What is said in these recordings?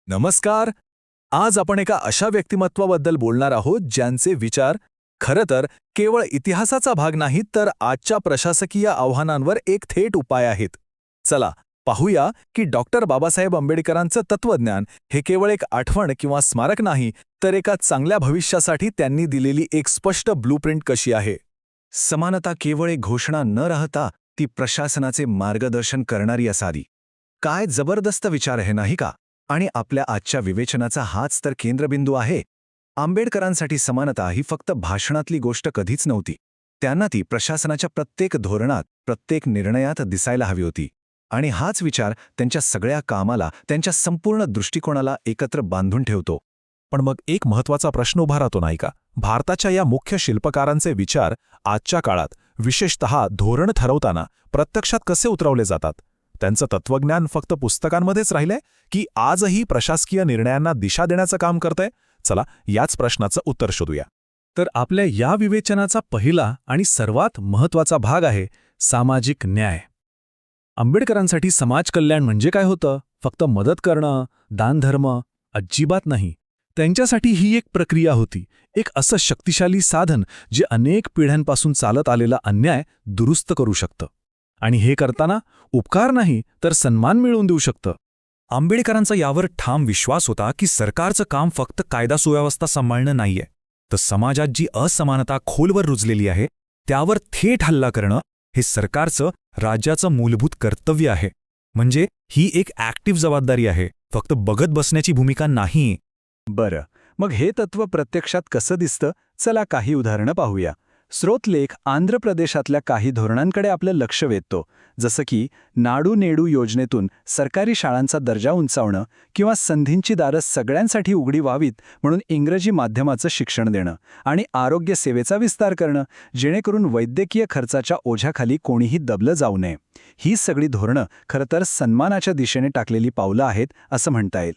नमस्कार. आज आपण एका अशा व्यक्तिमत्वाबद्दल बोलणार आहोत ज्यांचे विचार खरं तर केवळ इतिहासाचा भाग नाहीत तर आजच्या प्रशासकीय आव्हानांवर एक थेट उपाय आहेत. चला पाहूया की डॉक्टर बाबासाहेब आंबेडकरांचं तत्वज्ञान हे केवळ एक आठवण किंवा स्मारक नाही तर एका चांगल्या भविष्यासाठी त्यांनी दिलेली एक स्पष्ट ब्लूप्रिंट कशी आहे. समानता केवळ एक घोषणा न राहता ती प्रशासनाचे मार्गदर्शन करणारी असावी. काय जबरदस्त विचार आहे नाही का? आणि आपल्या आजच्या विवेचनाचा हाच तर केंद्रबिंदू आहे. आंबेडकरांसाठी समानता ही फक्त भाषणातली गोष्ट कधीच नव्हती. त्यांना ती प्रशासनाच्या प्रत्येक धोरणात, प्रत्येक निर्णयात दिसायला हवी होती. आणि हाच विचार त्यांच्या सगळ्या कामाला, त्यांच्या संपूर्ण दृष्टिकोनाला एकत्र बांधून ठेवतो. पण मग एक महत्त्वाचा प्रश्न उभा राहतो नाही का? भारताच्या या मुख्य शिल्पकारांचे विचार आजच्या काळात विशेषतः धोरण ठरवताना प्रत्यक्षात कसे उतरवले जातात? त्यांचं तत्वज्ञान फक्त पुस्तकांमध्येच राहिलंय की आजही प्रशासकीय निर्णयांना दिशा देण्याचं काम करतंय? चला याच प्रश्नाचं उत्तर शोधूया. तर आपल्या या विवेचनाचा पहिला आणि सर्वात महत्त्वाचा भाग आहे सामाजिक न्याय. आंबेडकरांसाठी समाज कल्याण म्हणजे काय होतं? फक्त मदत करणं, दानधर्म? अजिबात नाही. त्यांच्यासाठी ही एक प्रक्रिया होती, एक असं शक्तिशाली साधन जे अनेक पिढ्यांपासून चालत आलेला अन्याय दुरुस्त करू शकतं. आणि हे करताना उपकार नाही तर सन्मान मिळवून देऊ शकतं. आंबेडकरांचा यावर ठाम विश्वास होता की सरकारचं काम फक्त कायदा सुव्यवस्था सांभाळणं नाहीये, तर समाजात जी असमानता खोलवर रुजलेली आहे त्यावर थेट हल्ला करणं हे सरकारचं, राज्याचं मूलभूत कर्तव्य आहे. म्हणजे ही एक ॲक्टिव्ह जबाबदारी आहे, फक्त बघत बसण्याची भूमिका नाही. बरं, मग हे तत्त्व प्रत्यक्षात कसं दिसतं? चला काही उदाहरणं पाहूया. स्रोतलेख आंध्र प्रदेशातल्या काही धोरणांकडे आपलं लक्ष वेधतो, जसं की नाडू नेडू योजनेतून सरकारी शाळांचा दर्जा उंचावणं किंवा संधींची दारं सगळ्यांसाठी उघडी व्हावीत म्हणून इंग्रजी माध्यमाचं शिक्षण देणं आणि आरोग्य सेवेचा विस्तार करणं, जेणेकरून वैद्यकीय खर्चाच्या ओझ्याखाली कोणीही दबलं जाऊ नये. ही सगळी धोरणं खरं तर सन्मानाच्या दिशेने टाकलेली पावलं आहेत असं म्हणता येईल.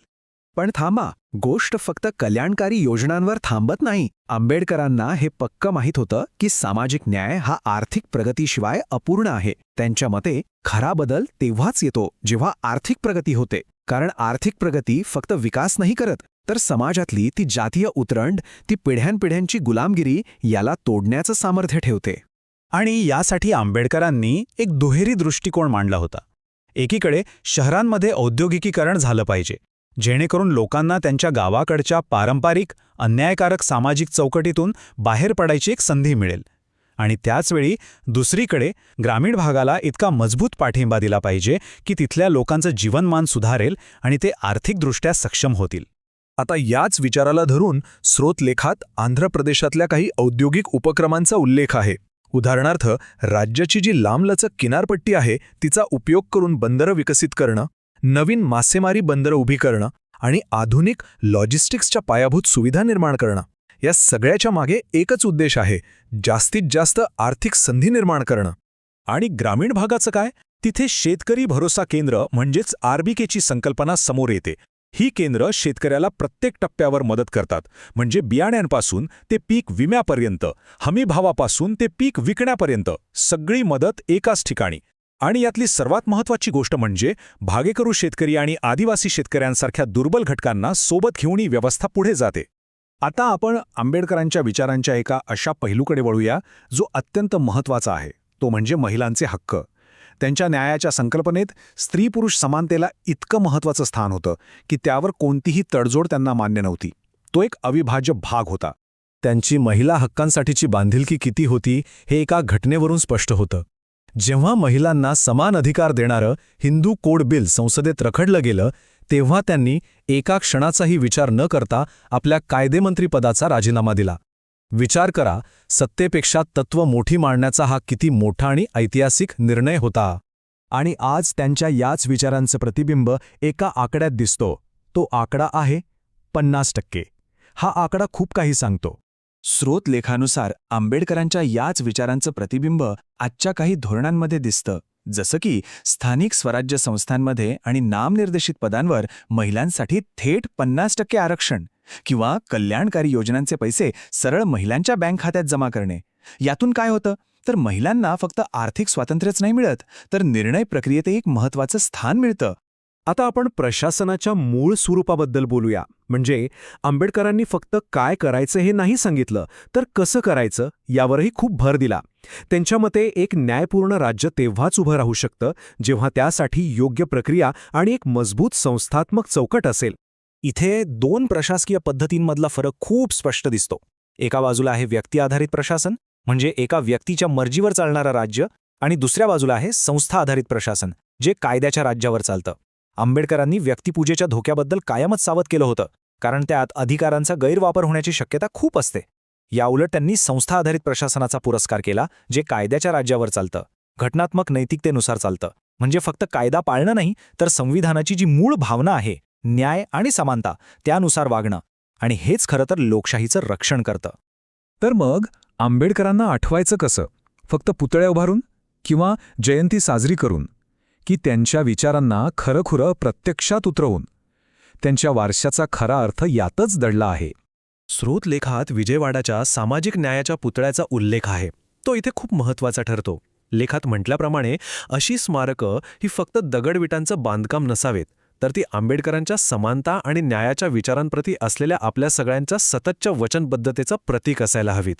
पण थांबा, गोष्ट फक्त कल्याणकारी योजनांवर थांबत नाही. आंबेडकरांना हे पक्क माहीत होतं की सामाजिक न्याय हा आर्थिक प्रगतीशिवाय अपूर्ण आहे. त्यांच्या मते खरा बदल तेव्हाच येतो जेव्हा आर्थिक प्रगती होते, कारण आर्थिक प्रगती फक्त विकास नाही करत, तर समाजातली ती जातीय उतरंड, ती पिढ्यानपिढ्यांची गुलामगिरी याला तोडण्याचं सामर्थ्य ठेवते. आणि यासाठी आंबेडकरांनी एक दुहेरी दृष्टिकोन मांडला होता. एकीकडे शहरांमध्ये औद्योगिकीकरण झालं पाहिजे, जेणेकरून लोकांना त्यांच्या गावाकडच्या पारंपरिक अन्यायकारक सामाजिक चौकटीतून बाहेर पडायची एक संधी मिळेल. आणि त्याचवेळी दुसरीकडे ग्रामीण भागाला इतका मजबूत पाठिंबा दिला पाहिजे की तिथल्या लोकांचं जीवनमान सुधारेल आणि ते आर्थिकदृष्ट्या सक्षम होतील. आता याच विचाराला धरून स्रोतलेखात आंध्र प्रदेशातल्या काही औद्योगिक उपक्रमांचा उल्लेख आहे. उदाहरणार्थ, राज्याची जी लांबलचक किनारपट्टी आहे तिचा उपयोग करून बंदरं विकसित करणं, नवीन मासेमारी बंदरं उभी करणं आणि आधुनिक लॉजिस्टिक्सच्या पायाभूत सुविधा निर्माण करणं. या सगळ्याच्या मागे एकच उद्देश आहे, जास्तीत जास्त आर्थिक संधी निर्माण करणं. आणि ग्रामीण भागाचं काय? तिथे शेतकरी भरोसा केंद्र म्हणजेच आरबीकेची संकल्पना समोर येते. ही केंद्र शेतकऱ्याला प्रत्येक टप्प्यावर मदत करतात, म्हणजे बियाण्यांपासून ते पीक विम्यापर्यंत, हमीभावापासून ते पीक विकण्यापर्यंत सगळी मदत एकाच ठिकाणी. आणि यातली सर्वात महत्त्वाची गोष्ट म्हणजे भागेकरू शेतकरी आणि आदिवासी शेतकऱ्यांसारख्या दुर्बल घटकांना सोबत घेऊन ही व्यवस्था पुढे जाते. आता आपण आंबेडकरांच्या विचारांच्या एका अशा पैलूकडे वळूया जो अत्यंत महत्त्वाचा आहे, तो म्हणजे महिलांचे हक्क. त्यांच्या न्यायाच्या संकल्पनेत स्त्री-पुरुष समानतेला इतकं महत्त्वाचं स्थान होतं की त्यावर कोणतीही तडजोड त्यांना मान्य नव्हती. तो एक अविभाज्य भाग होता. त्यांची महिला हक्कांसाठीची बांधिलकी किती होती हे एका घटनेवरून स्पष्ट होतं. जेव्हा महिलांना समान अधिकार देणारं हिंदू कोड बिल संसदेत रखडलं गेलं तेव्हा त्यांनी एका क्षणाचाही विचार न करता आपल्या कायदेमंत्रीपदाचा राजीनामा दिला. विचार करा, सत्तेपेक्षा तत्त्व मोठी मांडण्याचा हा किती मोठा आणि ऐतिहासिक निर्णय होता. आणि आज त्यांच्या याच विचारांचं प्रतिबिंब एका आकड्यात दिसतो. तो आकडा आहे 50%. हा आकडा खूप काही सांगतो. स्रोतलेखानुसार आंबेडकरांच्या याच विचारांचं प्रतिबिंब आजच्या काही धोरणांमध्ये दिसतं, जसं की स्थानिक स्वराज्य संस्थांमध्ये आणि नामनिर्देशित पदांवर महिलांसाठी थेट 50% आरक्षण किंवा कल्याणकारी योजनांचे पैसे सरळ महिलांच्या बँक खात्यात जमा करणे. यातून काय होतं तर महिलांना फक्त आर्थिक स्वातंत्र्यच नाही मिळत, तर निर्णय प्रक्रियेत एक महत्त्वाचं स्थान मिळतं. आता आपण प्रशासनाच्या मूळ स्वरूपाबद्दल बोलूया. म्हणजे आंबेडकरांनी फक्त काय करायचं हे नाही सांगितलं, तर कसं करायचं यावरही खूप भर दिला. त्यांच्या मते एक न्यायपूर्ण राज्य तेव्हाच उभं राहू शकतं जेव्हा त्यासाठी योग्य प्रक्रिया आणि एक मजबूत संस्थात्मक चौकट असेल. इथे 2 प्रशासकीय पद्धतींमधला फरक खूप स्पष्ट दिसतो. एका बाजूला आहे व्यक्ती आधारित प्रशासन, म्हणजे एका व्यक्तीच्या मर्जीवर चालणारं राज्य, आणि दुसऱ्या बाजूला आहे संस्था आधारित प्रशासन, जे कायद्याच्या राज्यावर चालतं. आंबेडकरांनी व्यक्तिपूजेच्या धोक्याबद्दल कायमच सावध केलं होतं, कारण त्यात अधिकारांचा गैरवापर होण्याची शक्यता खूप असते. याउलट त्यांनी संस्था आधारित प्रशासनाचा पुरस्कार केला, जे कायद्याच्या राज्यावर चालतं, घटनात्मक नैतिकतेनुसार चालतं. म्हणजे फक्त कायदा पाळणं नाही, तर संविधानाची जी मूळ भावना आहे, न्याय आणि समानता, त्यानुसार वागणं. आणि हेच खरं तर लोकशाहीचं रक्षण करतं. तर मग आंबेडकरांना आठवायचं कसं? फक्त पुतळ्या उभारून किंवा जयंती साजरी करून, की त्यांच्या विचारांना खरंखुरं प्रत्यक्षात उतरवून? त्यांच्या वारशाचा खरा अर्थ यातच दडला आहे. स्रोत लेखात विजयवाडाच्या सामाजिक न्यायाच्या पुतळ्याचा उल्लेख आहे. तो इथे खूप महत्त्वाचा ठरतो. लेखात म्हटल्याप्रमाणे अशी स्मारकं ही फक्त दगडविटांचं बांधकाम नसावेत, तर ती आंबेडकरांच्या समानता आणि न्यायाच्या विचारांप्रती असलेल्या आपल्या सगळ्यांच्या सततच्या वचनबद्धतेचं प्रतीक असायला हवीत.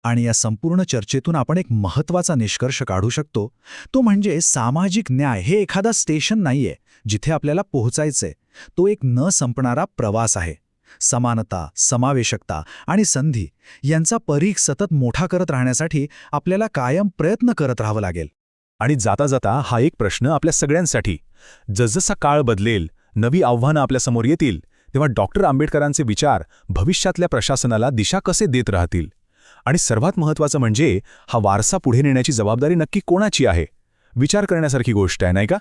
आणि या संपूर्ण चर्चेतून आपण एक महत्त्वाचा निष्कर्ष काढू शकतो. तो म्हणजे सामाजिक न्याय हे एखादा स्टेशन नाहीये जिथे आपल्याला पोहोचायचंय. तो एक न संपणारा प्रवास आहे. समानता, समावेशकता आणि संधी यांचा परीघ सतत मोठा करत राहण्यासाठी आपल्याला कायम प्रयत्न करत राहावं लागेल. आणि जाता जाता हा एक प्रश्न आपल्या सगळ्यांसाठी. जसजसा काळ बदलेल, नवी आव्हानं आपल्यासमोर येतील, तेव्हा डॉक्टर आंबेडकरांचे विचार भविष्यातल्या प्रशासनाला दिशा कसे देत राहतील? आणि सर्वात महत्त्वाचं म्हणजे हा वारसा पुढे नेण्याची जबाबदारी नक्की कोणाची आहे? विचार करण्यासारखी गोष्ट आहे, नाही का?